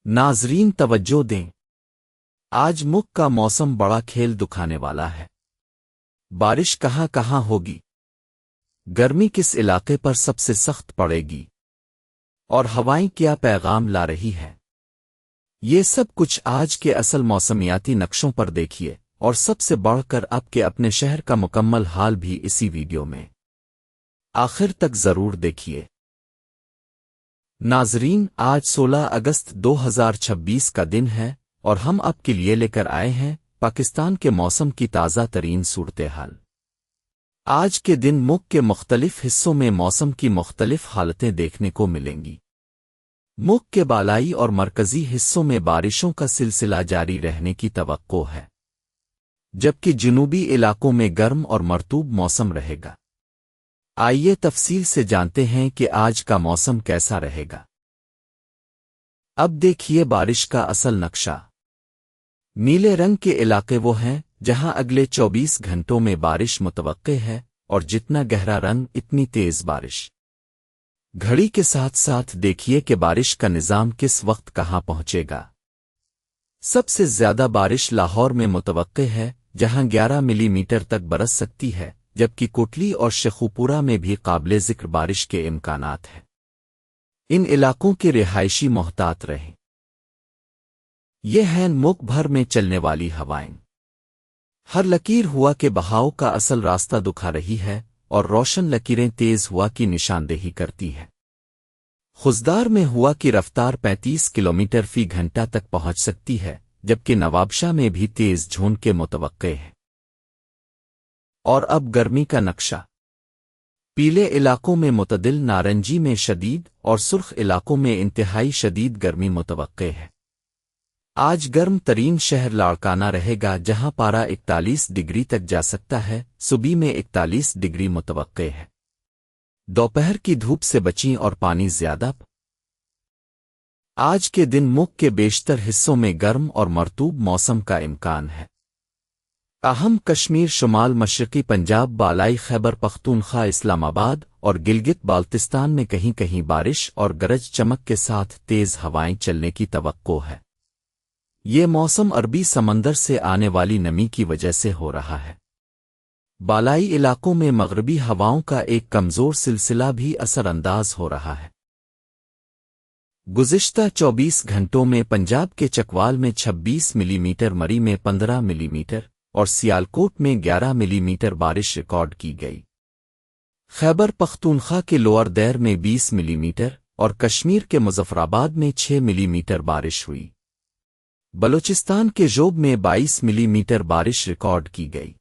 ناظرین توجہ دیں، آج ملک کا موسم بڑا کھیل دکھانے والا ہے۔ بارش کہاں کہاں ہوگی، گرمی کس علاقے پر سب سے سخت پڑے گی، اور ہوائیں کیا پیغام لا رہی ہے، یہ سب کچھ آج کے اصل موسمیاتی نقشوں پر دیکھیے، اور سب سے بڑھ کر آپ کے اپنے شہر کا مکمل حال بھی اسی ویڈیو میں آخر تک ضرور دیکھیے۔ ناظرین، آج 16 اگست 2026 کا دن ہے، اور ہم آپ کے لیے لے کر آئے ہیں پاکستان کے موسم کی تازہ ترین صورتحال۔ آج کے دن ملک کے مختلف حصوں میں موسم کی مختلف حالتیں دیکھنے کو ملیں گی۔ ملک کے بالائی اور مرکزی حصوں میں بارشوں کا سلسلہ جاری رہنے کی توقع ہے، جبکہ جنوبی علاقوں میں گرم اور مرطوب موسم رہے گا۔ آئیے تفصیل سے جانتے ہیں کہ آج کا موسم کیسا رہے گا۔ اب دیکھیے بارش کا اصل نقشہ۔ نیلے رنگ کے علاقے وہ ہیں جہاں اگلے 24 گھنٹوں میں بارش متوقع ہے، اور جتنا گہرا رنگ اتنی تیز بارش۔ گھڑی کے ساتھ ساتھ دیکھیے کہ بارش کا نظام کس وقت کہاں پہنچے گا۔ سب سے زیادہ بارش لاہور میں متوقع ہے، جہاں 11 ملی میٹر تک برس سکتی ہے، جبکہ کوٹلی اور شیخوپورہ میں بھی قابل ذکر بارش کے امکانات ہیں۔ ان علاقوں کے رہائشی محتاط رہیں۔ یہ ہیں ملک بھر میں چلنے والی ہوائیں۔ ہر لکیر ہوا کے بہاؤ کا اصل راستہ دکھا رہی ہے، اور روشن لکیریں تیز ہوا کی نشاندہی کرتی ہیں۔ خزدار میں ہوا کی رفتار 35 کلومیٹر فی گھنٹہ تک پہنچ سکتی ہے، جبکہ نوابشاہ میں بھی تیز جھونکے متوقع ہیں۔ اور اب گرمی کا نقشہ۔ پیلے علاقوں میں معتدل، نارنجی میں شدید، اور سرخ علاقوں میں انتہائی شدید گرمی متوقع ہے۔ آج گرم ترین شہر لاڑکانہ رہے گا، جہاں پارہ 41 ڈگری تک جا سکتا ہے، صبح میں 41 ڈگری متوقع ہے۔ دوپہر کی دھوپ سے بچیں اور پانی زیادہ۔ آج کے دن ملک کے بیشتر حصوں میں گرم اور مرطوب موسم کا امکان ہے۔ تاہم کشمیر، شمال مشرقی پنجاب، بالائی خیبر پختونخوا، اسلام آباد اور گلگت بالتستان میں کہیں کہیں بارش اور گرج چمک کے ساتھ تیز ہوائیں چلنے کی توقع ہے۔ یہ موسم عربی سمندر سے آنے والی نمی کی وجہ سے ہو رہا ہے۔ بالائی علاقوں میں مغربی ہواؤں کا ایک کمزور سلسلہ بھی اثر انداز ہو رہا ہے۔ گزشتہ 24 گھنٹوں میں پنجاب کے چکوال میں 26 ملی میٹر، مری میں 15 ملی میٹر اور سیالکوٹ میں 11 ملی میٹر بارش ریکارڈ کی گئی۔ خیبر پختونخوا کے لوئر دیر میں 20 ملی میٹر اور کشمیر کے مظفرآباد میں 6 ملی میٹر بارش ہوئی۔ بلوچستان کے جوب میں 22 ملی میٹر بارش ریکارڈ کی گئی۔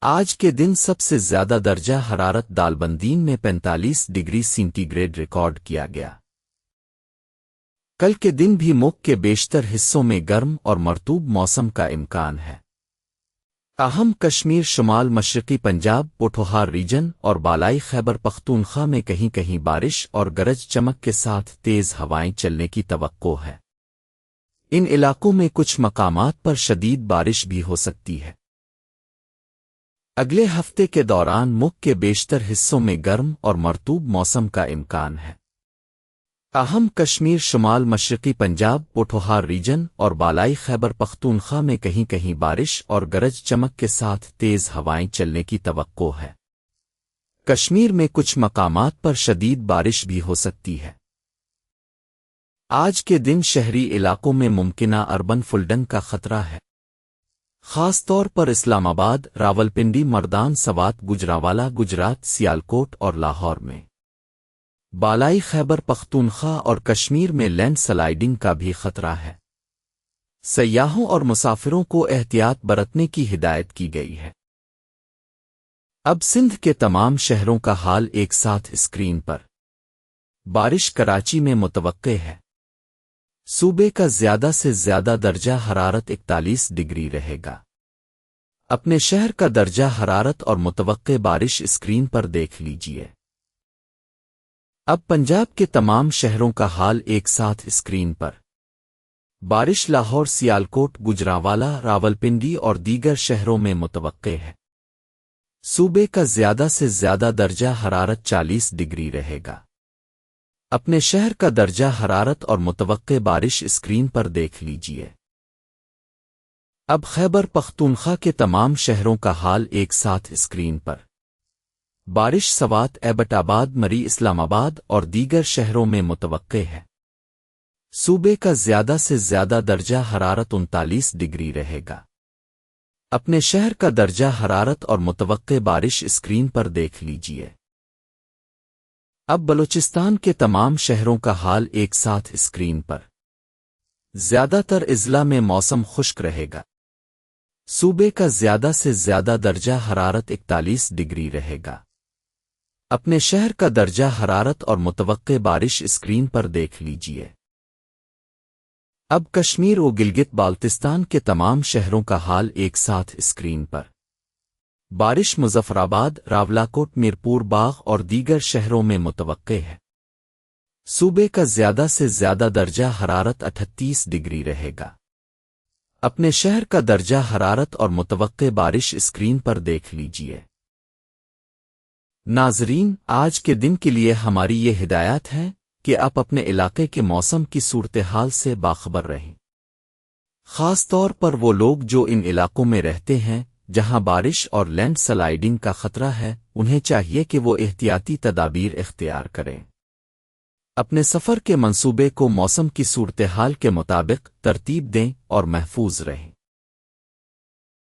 آج کے دن سب سے زیادہ درجہ حرارت دالبندین میں 45 ڈگری سینٹی گریڈ ریکارڈ کیا گیا۔ کل کے دن بھی ملک کے بیشتر حصوں میں گرم اور مرطوب موسم کا امکان ہے۔ تاہم کشمیر، شمال مشرقی پنجاب، پوٹھوہار ریجن اور بالائی خیبر پختونخوا میں کہیں کہیں بارش اور گرج چمک کے ساتھ تیز ہوائیں چلنے کی توقع ہے۔ ان علاقوں میں کچھ مقامات پر شدید بارش بھی ہو سکتی ہے۔ اگلے ہفتے کے دوران ملک کے بیشتر حصوں میں گرم اور مرطوب موسم کا امکان ہے۔ تاہم کشمیر، شمال مشرقی پنجاب، پوٹھوہار ریجن اور بالائی خیبر پختونخوا میں کہیں کہیں بارش اور گرج چمک کے ساتھ تیز ہوائیں چلنے کی توقع ہے۔ کشمیر میں کچھ مقامات پر شدید بارش بھی ہو سکتی ہے۔ آج کے دن شہری علاقوں میں ممکنہ اربن فلڈنگ کا خطرہ ہے، خاص طور پر اسلام آباد، راولپنڈی، مردان، سوات، گجرانوالہ، گجرات، سیالکوٹ اور لاہور میں۔ بالائی خیبر پختونخوا اور کشمیر میں لینڈ سلائیڈنگ کا بھی خطرہ ہے۔ سیاحوں اور مسافروں کو احتیاط برتنے کی ہدایت کی گئی ہے۔ اب سندھ کے تمام شہروں کا حال ایک ساتھ اسکرین پر۔ بارش کراچی میں متوقع ہے۔ صوبے کا زیادہ سے زیادہ درجہ حرارت 41 ڈگری رہے گا۔ اپنے شہر کا درجہ حرارت اور متوقع بارش اسکرین پر دیکھ لیجئے۔ اب پنجاب کے تمام شہروں کا حال ایک ساتھ اسکرین پر۔ بارش لاہور، سیالکوٹ، گجرانوالہ، راولپنڈی اور دیگر شہروں میں متوقع ہے۔ صوبے کا زیادہ سے زیادہ درجہ حرارت 40 ڈگری رہے گا۔ اپنے شہر کا درجہ حرارت اور متوقع بارش اسکرین پر دیکھ لیجیے۔ اب خیبر پختونخوا کے تمام شہروں کا حال ایک ساتھ اسکرین پر۔ بارش سوات، ایبٹ آباد، مری، اسلام آباد اور دیگر شہروں میں متوقع ہے۔ صوبے کا زیادہ سے زیادہ درجہ حرارت 39 ڈگری رہے گا۔ اپنے شہر کا درجہ حرارت اور متوقع بارش اسکرین پر دیکھ لیجیے۔ اب بلوچستان کے تمام شہروں کا حال ایک ساتھ اسکرین پر۔ زیادہ تر اضلاع میں موسم خشک رہے گا۔ صوبے کا زیادہ سے زیادہ درجہ حرارت 41 ڈگری رہے گا۔ اپنے شہر کا درجہ حرارت اور متوقع بارش اسکرین پر دیکھ لیجیے۔ اب کشمیر و گلگت بالتستان کے تمام شہروں کا حال ایک ساتھ اسکرین پر۔ بارش مظفر آباد، راولاکوٹ، میرپور باغ اور دیگر شہروں میں متوقع ہے۔ صوبے کا زیادہ سے زیادہ درجہ حرارت 38 ڈگری رہے گا۔ اپنے شہر کا درجہ حرارت اور متوقع بارش اسکرین پر دیکھ لیجیے۔ ناظرین، آج کے دن کے لیے ہماری یہ ہدایت ہے کہ آپ اپنے علاقے کے موسم کی صورتحال سے باخبر رہیں۔ خاص طور پر وہ لوگ جو ان علاقوں میں رہتے ہیں جہاں بارش اور لینڈ سلائیڈنگ کا خطرہ ہے، انہیں چاہیے کہ وہ احتیاطی تدابیر اختیار کریں۔ اپنے سفر کے منصوبے کو موسم کی صورتحال کے مطابق ترتیب دیں اور محفوظ رہیں۔